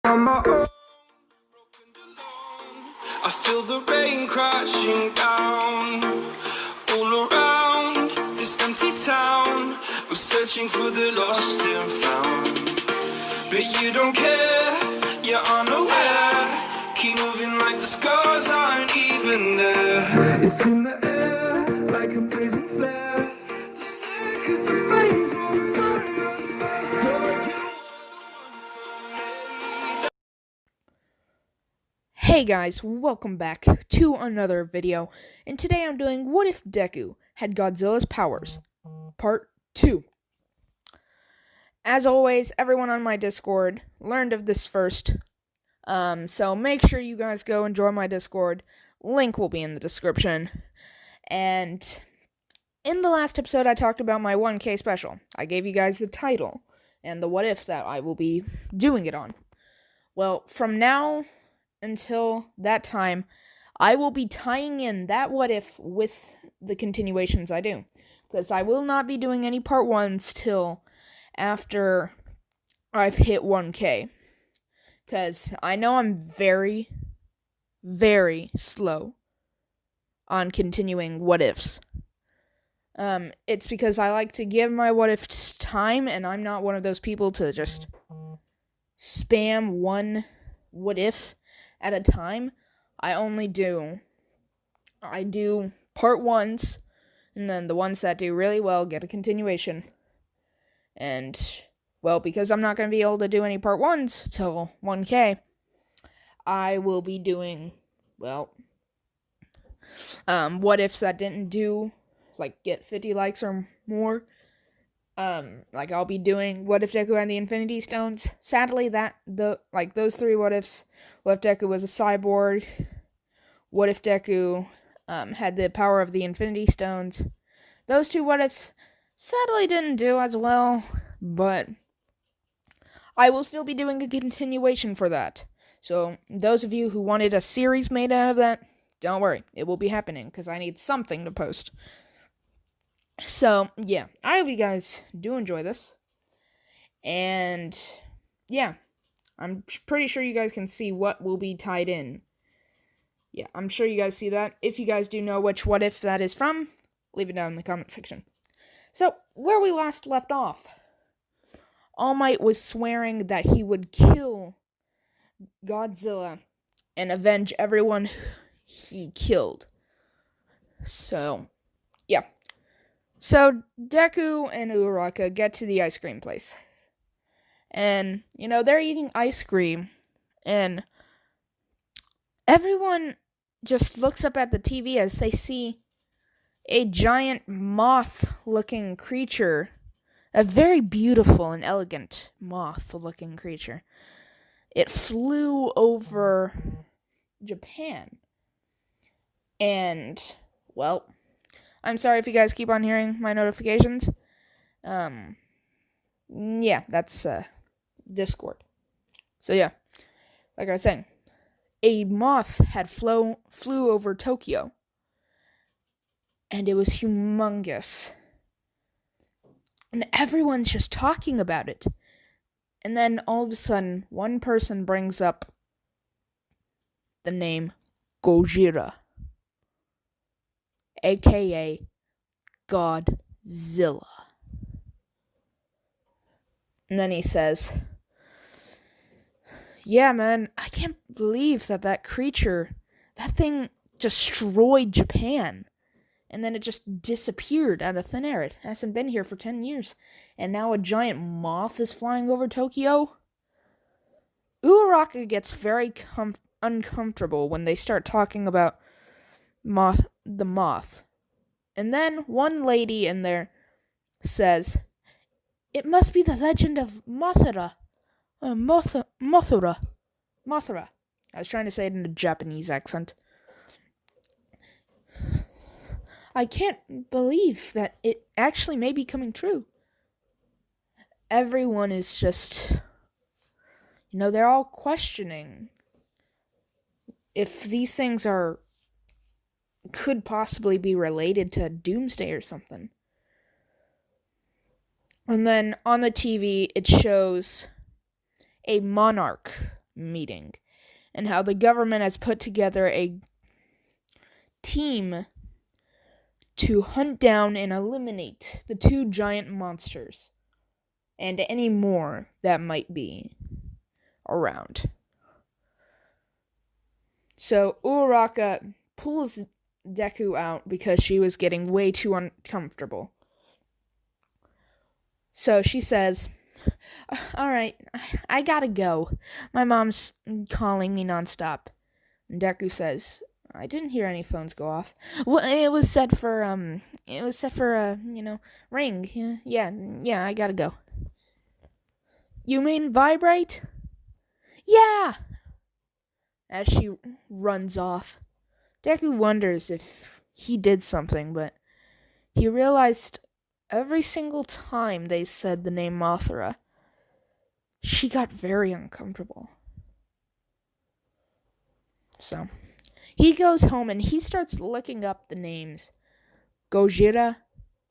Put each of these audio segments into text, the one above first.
on my own. I feel the rain crashing down all around this empty town. I'm searching for the lost and found, but you don't care, you're unaware. Keep moving like the scars aren't even there. It's in the air like a blazing flare. Just stare 'cause the flames won't burn us. Hey guys, welcome back to another video, and today I'm doing What If Deku Had Godzilla's Powers, Part 2. As always, everyone on my Discord learned of this first, so make sure you guys go and join my Discord. Link will be in the description. And in the last episode, I talked about my 1K special. I gave you guys the title and the what if that I will be doing it on. Well, from now until that time, I will be tying in that what if with the continuations I do, because I will not be doing any part 1s till after I've hit 1K, because I know I'm very, very slow on continuing what ifs. It's because I like to give my what ifs time, and I'm not one of those people to just spam one what if at a time. I do part 1s, and then the ones that do really well get a continuation. And, well, because I'm not going to be able to do any part 1s till 1K, I will be doing, well, what ifs that didn't do, like, get 50 likes or more. Like, I'll be doing What If Deku had the Infinity Stones. Sadly, those three what ifs. What if Deku was a cyborg? What if Deku had the power of the Infinity Stones? Those two what ifs sadly didn't do as well, but I will still be doing a continuation for that. So those of you who wanted a series made out of that, don't worry, it will be happening, because I need something to post. So, yeah, I hope you guys do enjoy this. And, yeah, I'm pretty sure you guys can see what will be tied in. Yeah, I'm sure you guys see that. If you guys do know which what if that is from, leave it down in the comment section. So, where we last left off, All Might was swearing that he would kill Godzilla and avenge everyone he killed. So, yeah. So, Deku and Uraraka get to the ice cream place. And, they're eating ice cream. And everyone just looks up at the TV as they see a giant moth-looking creature. A very beautiful and elegant moth-looking creature. It flew over Japan. And, well, I'm sorry if you guys keep on hearing my notifications. Yeah, that's Discord. So yeah, like I was saying, a moth had flew over Tokyo, and it was humongous. And everyone's just talking about it. And then all of a sudden, one person brings up the name Gojira, aka Godzilla. And then he says, yeah, man, I can't believe that creature, that thing destroyed Japan. And then it just disappeared out of thin air. It hasn't been here for 10 years. And now a giant moth is flying over Tokyo. Uraraka gets very uncomfortable when they start talking about the moth. And then one lady in there says, it must be the legend of Mothra. Mothra. I was trying to say it in a Japanese accent. I can't believe that it actually may be coming true. Everyone is just, they're all questioning if these things could possibly be related to Doomsday or something. And then on the TV, it shows a monarch meeting, and how the government has put together a team to hunt down and eliminate the two giant monsters and any more that might be around. So Uraraka pulls Deku out because she was getting way too uncomfortable. So she says, "Alright, I gotta go. My mom's calling me nonstop." And Deku says, "I didn't hear any phones go off. Well, it was set for ring. Yeah, I gotta go." "You mean vibrate?" "Yeah!" As she runs off, Deku wonders if he did something, but he realized every single time they said the name Mothra, she got very uncomfortable. So he goes home and he starts looking up the names Gojira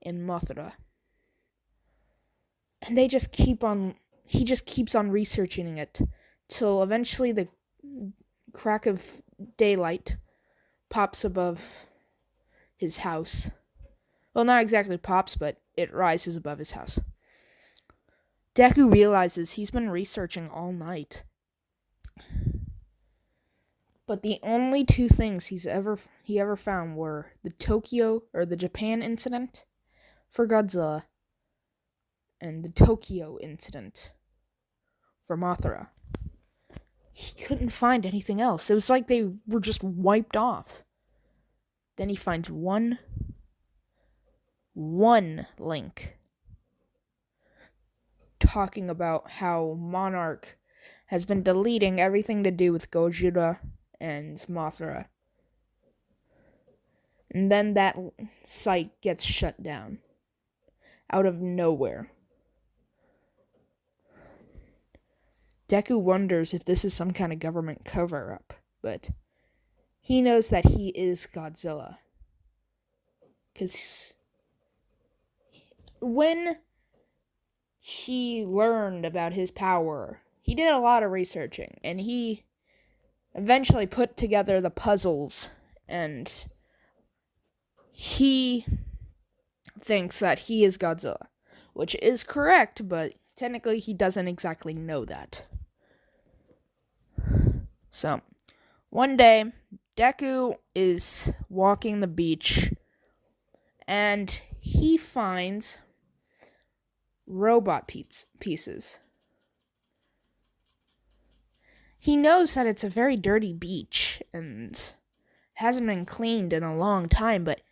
and Mothra. And he just keeps on researching it till eventually the crack of daylight pops above his house. Well, not exactly pops, but it rises above his house. Deku realizes he's been researching all night. But the only two things he ever found were the Japan incident for Godzilla and the Tokyo incident for Mothra. He couldn't find anything else. It was like they were just wiped off. Then he finds one link talking about how Monarch has been deleting everything to do with Gojira and Mothra. And then that site gets shut down out of nowhere. Deku wonders if this is some kind of government cover-up, but he knows that he is Godzilla. Because when he learned about his power, he did a lot of researching, and he eventually put together the puzzles, and he thinks that he is Godzilla, which is correct, but technically he doesn't exactly know that. So, one day, Deku is walking the beach, and he finds robot pieces. He knows that it's a very dirty beach and hasn't been cleaned in a long time, but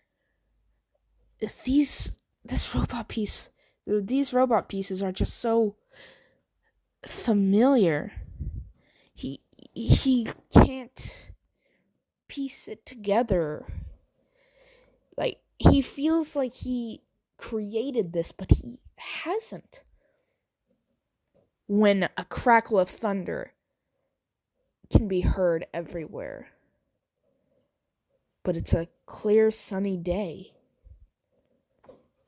these robot pieces are just so familiar. He can't piece it together. Like, he feels like he created this, but he hasn't. When a crackle of thunder can be heard everywhere, but it's a clear, sunny day.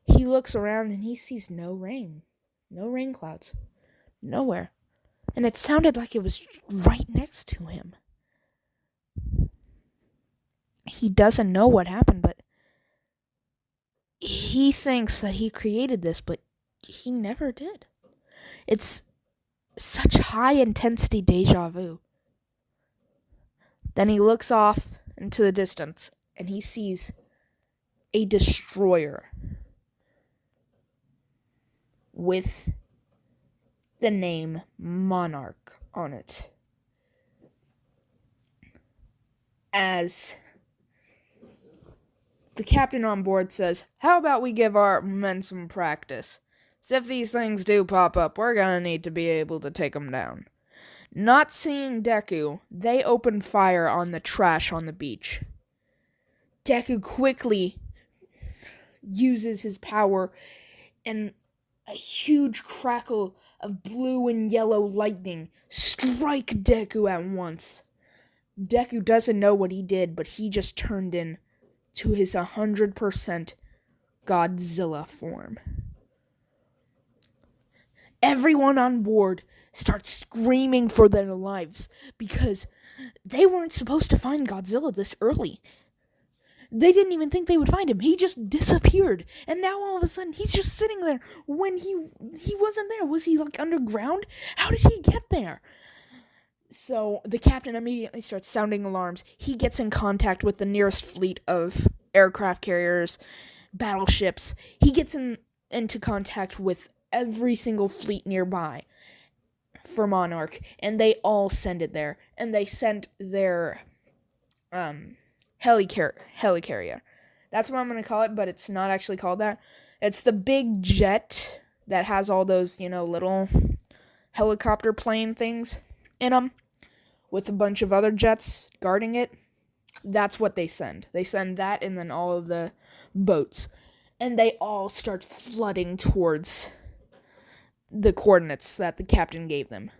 He looks around and he sees no rain clouds, nowhere. And it sounded like it was right next to him. He doesn't know what happened, but he thinks that he created this, but he never did. It's such high intensity deja vu. Then he looks off into the distance and he sees a destroyer with the name Monarch on it. As the captain on board says, "How about we give our men some practice? So if these things do pop up, we're gonna need to be able to take them down." Not seeing Deku, they open fire on the trash on the beach. Deku quickly uses his power, and a huge crackle of blue and yellow lightning strike Deku at once. Deku doesn't know what he did, but he just turned into his 100% Godzilla form. Everyone on board starts screaming for their lives because they weren't supposed to find Godzilla this early. They didn't even think they would find him. He just disappeared. And now all of a sudden, he's just sitting there when he wasn't there. Was he like underground? How did he get there? So the captain immediately starts sounding alarms. He gets in contact with the nearest fleet of aircraft carriers, battleships. He gets into contact with every single fleet nearby for Monarch, and they all send it there. And they sent their helicarrier. That's what I'm going to call it, but it's not actually called that. It's the big jet that has all those, little helicopter plane things in them with a bunch of other jets guarding it. That's what they send. They send that and then all of the boats. And they all start flooding towards the coordinates that the captain gave them.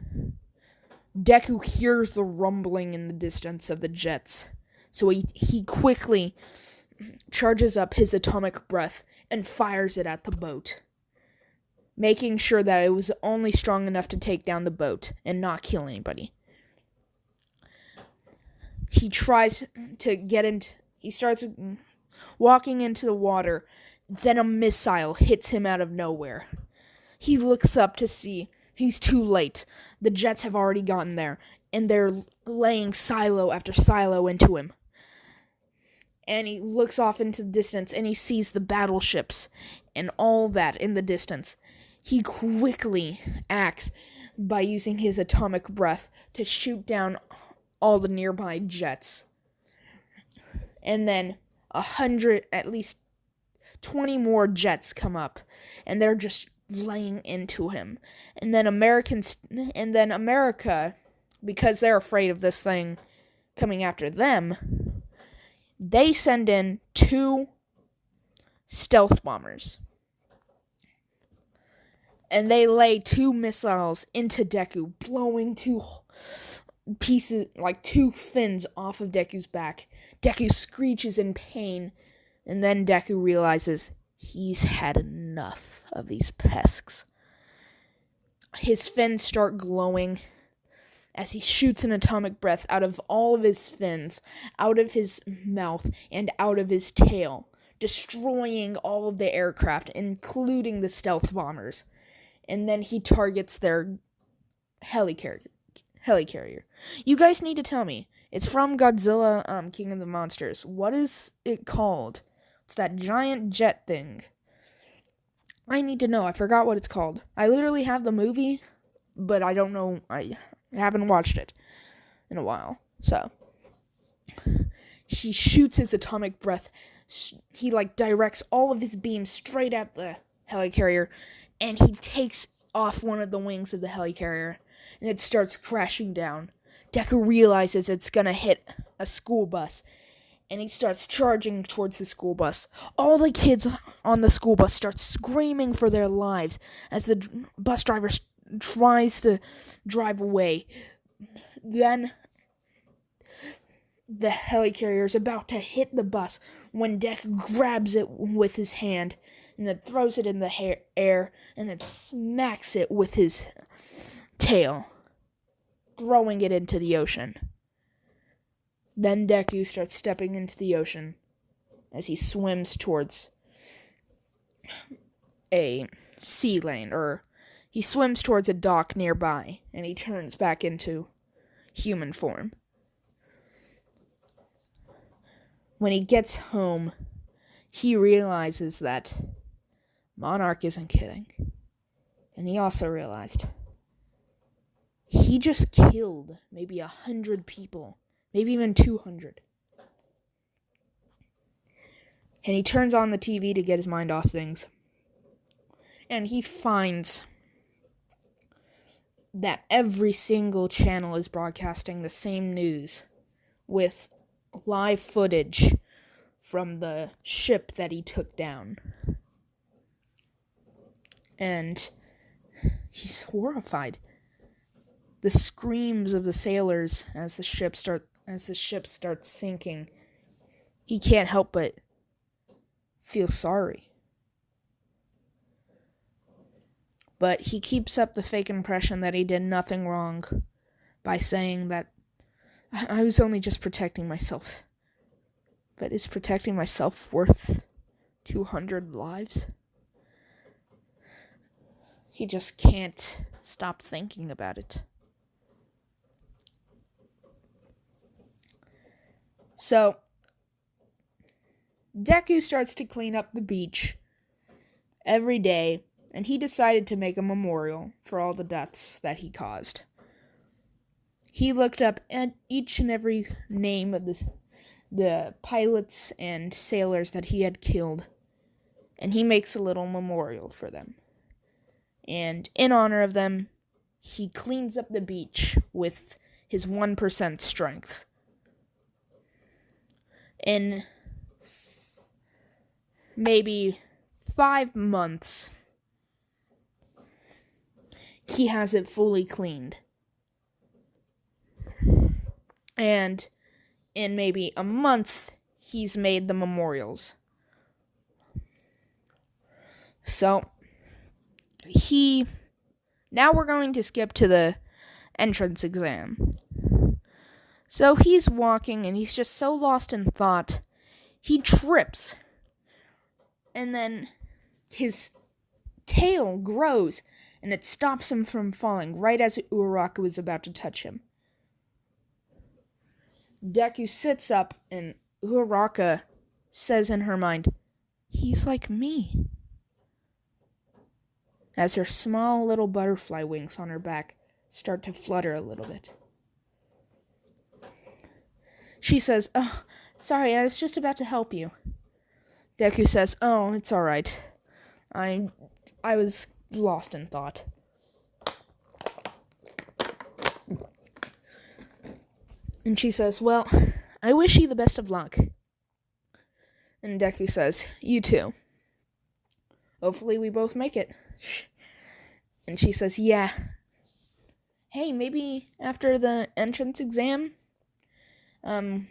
Deku hears the rumbling in the distance of the jets. So he quickly charges up his atomic breath and fires it at the boat, making sure that it was only strong enough to take down the boat and not kill anybody. He tries to get into... He starts walking into the water. Then a missile hits him out of nowhere. He looks up to see. He's too late. The jets have already gotten there, and they're laying silo after silo into him. And he looks off into the distance, and he sees the battleships and all that in the distance. He quickly acts by using his atomic breath to shoot down all the nearby jets. And then at least 20 more jets come up, and they're just laying into him. And then America, because they're afraid of this thing coming after them, they send in 2 stealth bombers. And they lay 2 missiles into Deku, blowing 2 pieces, like 2 fins off of Deku's back. Deku screeches in pain, and then Deku realizes he's had enough of these pests. His fins start glowing as he shoots an atomic breath out of all of his fins, out of his mouth, and out of his tail, destroying all of the aircraft, including the stealth bombers. And then he targets their helicarrier. You guys need to tell me. It's from Godzilla, King of the Monsters. What is it called? It's that giant jet thing. I need to know. I forgot what it's called. I literally have the movie, but I don't know. I haven't watched it in a while. So, he shoots his atomic breath. He, directs all of his beams straight at the helicarrier, and he takes off one of the wings of the helicarrier, and it starts crashing down. Deku realizes it's gonna hit a school bus, and he starts charging towards the school bus. All the kids on the school bus start screaming for their lives as the bus driver tries to drive away. Then the helicarrier is about to hit the bus when Deku grabs it with his hand and then throws it in the air and then smacks it with his tail, throwing it into the ocean. Then Deku starts stepping into the ocean as he swims towards a sea lane, or he swims towards a dock nearby, and he turns back into human form. When he gets home, he realizes that Monarch isn't kidding. And he also realized he just killed maybe 100 people, maybe even 200. And he turns on the TV to get his mind off things. And he finds that every single channel is broadcasting the same news with live footage from the ship that he took down. And he's horrified. The screams of the sailors as the ship starts sinking. He can't help but feel sorry. But he keeps up the fake impression that he did nothing wrong by saying that I was only just protecting myself. But is protecting myself worth 200 lives? He just can't stop thinking about it. So, Deku starts to clean up the beach every day, and he decided to make a memorial for all the deaths that he caused. He looked up at each and every name of the pilots and sailors that he had killed, and he makes a little memorial for them. And in honor of them, he cleans up the beach with his 1% strength. In maybe 5 months, he has it fully cleaned. And in maybe a month, he's made the memorials. So, now we're going to skip to the entrance exam. So he's walking and he's just so lost in thought, he trips. And then his tail grows and it stops him from falling right as Uraraka was about to touch him. Deku sits up and Uraraka says in her mind, "He's like me." As her small little butterfly wings on her back start to flutter a little bit. She says, "Oh, sorry, I was just about to help you." Deku says, "Oh, it's alright. I was lost in thought." And she says, "Well, I wish you the best of luck." And Deku says, "You too. Hopefully we both make it." And she says, "Yeah. Hey, maybe after the entrance exam, and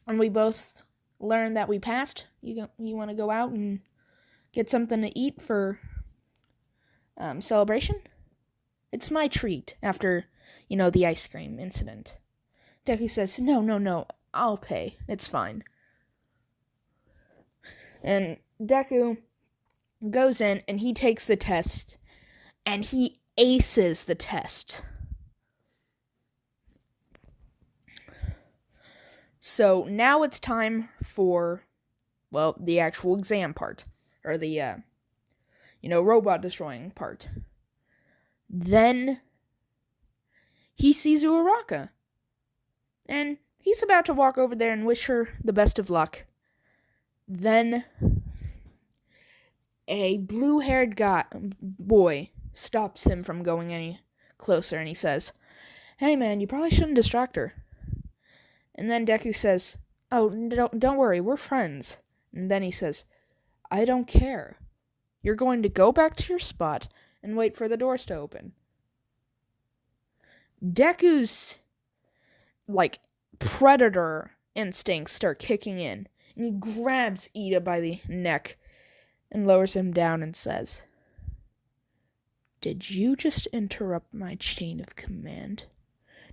we both learn that we passed, you want to go out and get something to eat for celebration? It's my treat after, the ice cream incident." Deku says, No, I'll pay. It's fine." And Deku goes in and he takes the test and he aces the test. So now it's time for, the actual exam part, or the, robot destroying part. Then he sees Uraraka, and he's about to walk over there and wish her the best of luck. Then a blue-haired boy stops him from going any closer, and he says, "Hey man, you probably shouldn't distract her." And then Deku says, "Oh, don't worry, we're friends." And then he says, "I don't care. You're going to go back to your spot and wait for the doors to open." Deku's, predator instincts start kicking in, and he grabs Ida by the neck and lowers him down and says, "Did you just interrupt my chain of command?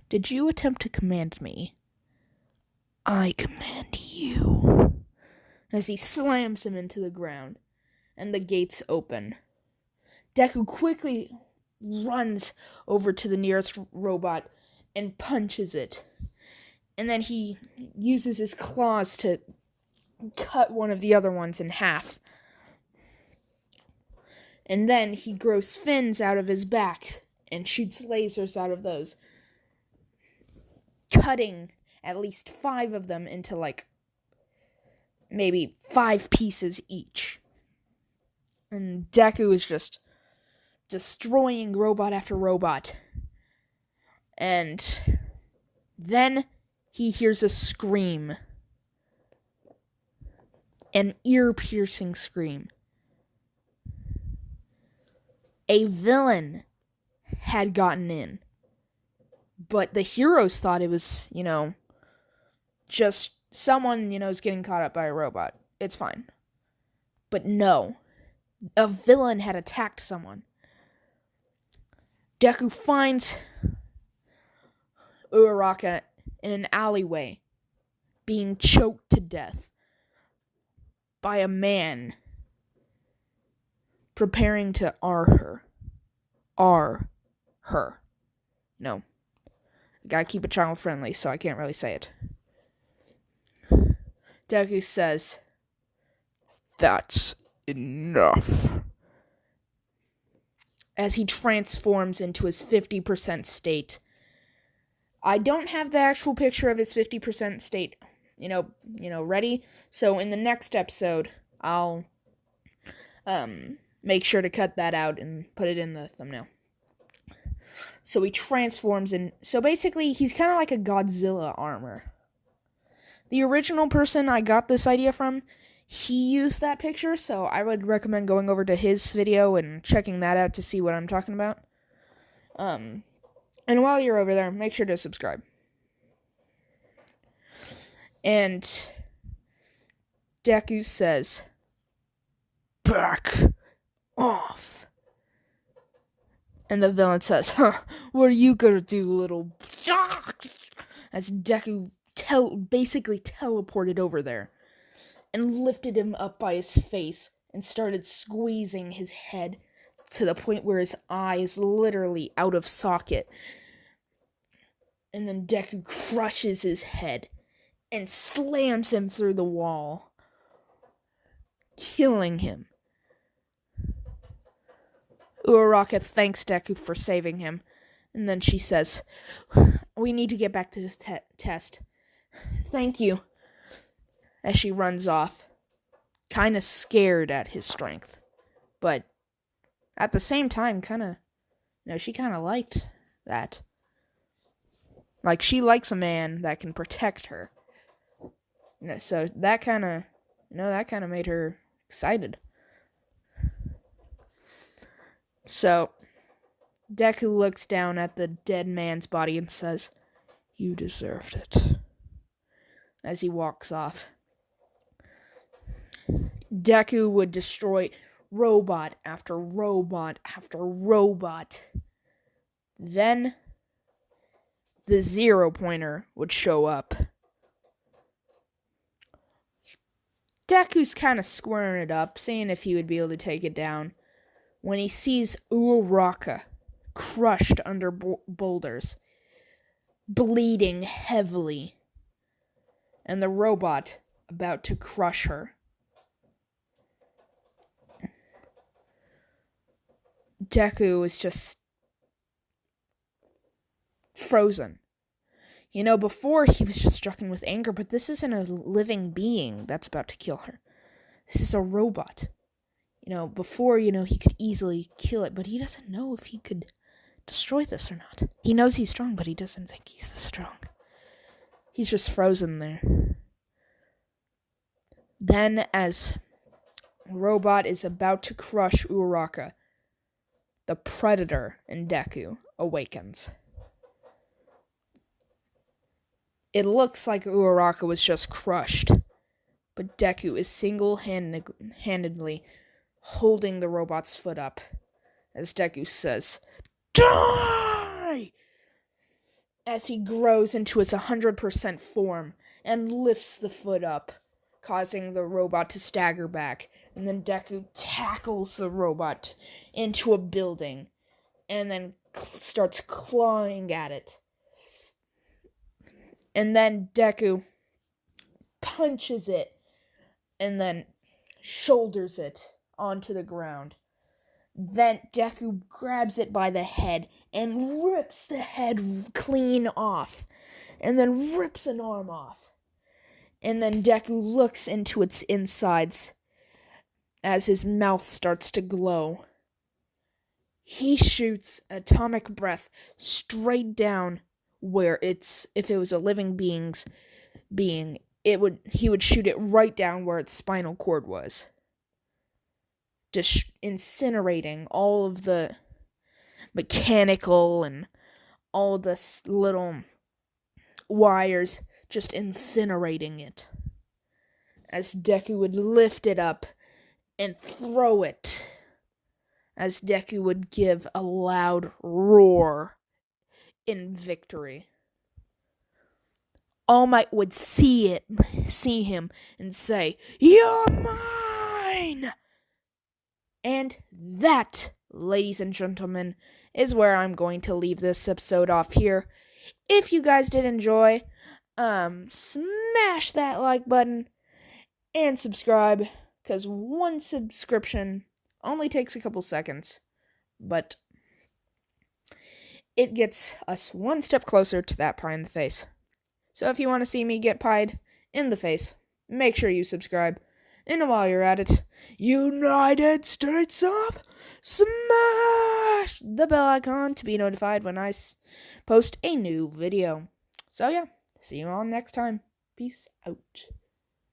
Did you attempt to command me? I command you." As he slams him into the ground, and the gates open. Deku quickly runs over to the nearest robot and punches it. And then he uses his claws to cut one of the other ones in half. And then he grows fins out of his back and shoots lasers out of those, cutting at least 5 of them into maybe 5 pieces each. And Deku is just destroying robot after robot. And then he hears a scream. An ear-piercing scream. A villain had gotten in. But the heroes thought it was, just someone, is getting caught up by a robot. It's fine. But no. A villain had attacked someone. Deku finds Uraraka in an alleyway, being choked to death by a man preparing to R her. No. I gotta keep it child friendly, so I can't really say it. Deku says, "That's enough." As he transforms into his 50% state. I don't have the actual picture of his 50% state, ready. So in the next episode, I'll make sure to cut that out and put it in the thumbnail. So he transforms in. So basically, he's kind of like a Godzilla armor. The original person I got this idea from, he used that picture, so I would recommend going over to his video and checking that out to see what I'm talking about. And while you're over there, make sure to subscribe. And Deku says, "Back off." And the villain says, "What are you gonna do, little..." As Deku basically teleported over there and lifted him up by his face and started squeezing his head to the point where his eye is literally out of socket. And then Deku crushes his head and slams him through the wall, killing him. Uraraka thanks Deku for saving him, and then she says, "We need to get back to this test. Thank you." As she runs off, kind of scared at his strength, but at the same time, she kind of liked that. Like, she likes a man that can protect her. So that kind of made her excited. So Deku looks down at the dead man's body and says, "You deserved it," as he walks off. Deku would destroy robot after robot after robot. Then the 0 pointer would show up. Deku's kind of squaring it up, seeing if he would be able to take it down, when he sees Uraraka crushed under boulders, bleeding heavily, and the robot about to crush her. Deku is just frozen. Before he was just stricken with anger, but this isn't a living being that's about to kill her. This is a robot. Before, he could easily kill it, but he doesn't know if he could destroy this or not. He knows he's strong, but he doesn't think he's this strong. He's just frozen there. Then, as robot is about to crush Uraraka, the Predator in Deku awakens. It looks like Uraraka was just crushed, but Deku is single-handedly holding the robot's foot up, as Deku says, "Die!" as he grows into his 100% form and lifts the foot up, causing the robot to stagger back. And then Deku tackles the robot into a building and then starts clawing at it. And then Deku punches it and then shoulders it onto the ground. Then Deku grabs it by the head and rips the head clean off, and then rips an arm off. And then Deku looks into its insides as his mouth starts to glow. He shoots atomic breath straight down where if it was a living being, he would shoot it right down where its spinal cord was, just incinerating all of the mechanical and all the little wires, just incinerating it, as Deku would lift it up and throw it as Deku would give a loud roar in victory. All Might would see him, and say, "You're mine!" And that, ladies and gentlemen, is where I'm going to leave this episode off here. If you guys did enjoy, smash that like button and subscribe, because one subscription only takes a couple seconds, but it gets us one step closer to that pie in the face. So if you want to see me get pied in the face, make sure you subscribe. And while you're at it, United States of smash the bell icon to be notified when I post a new video. So yeah, see you all next time. Peace out.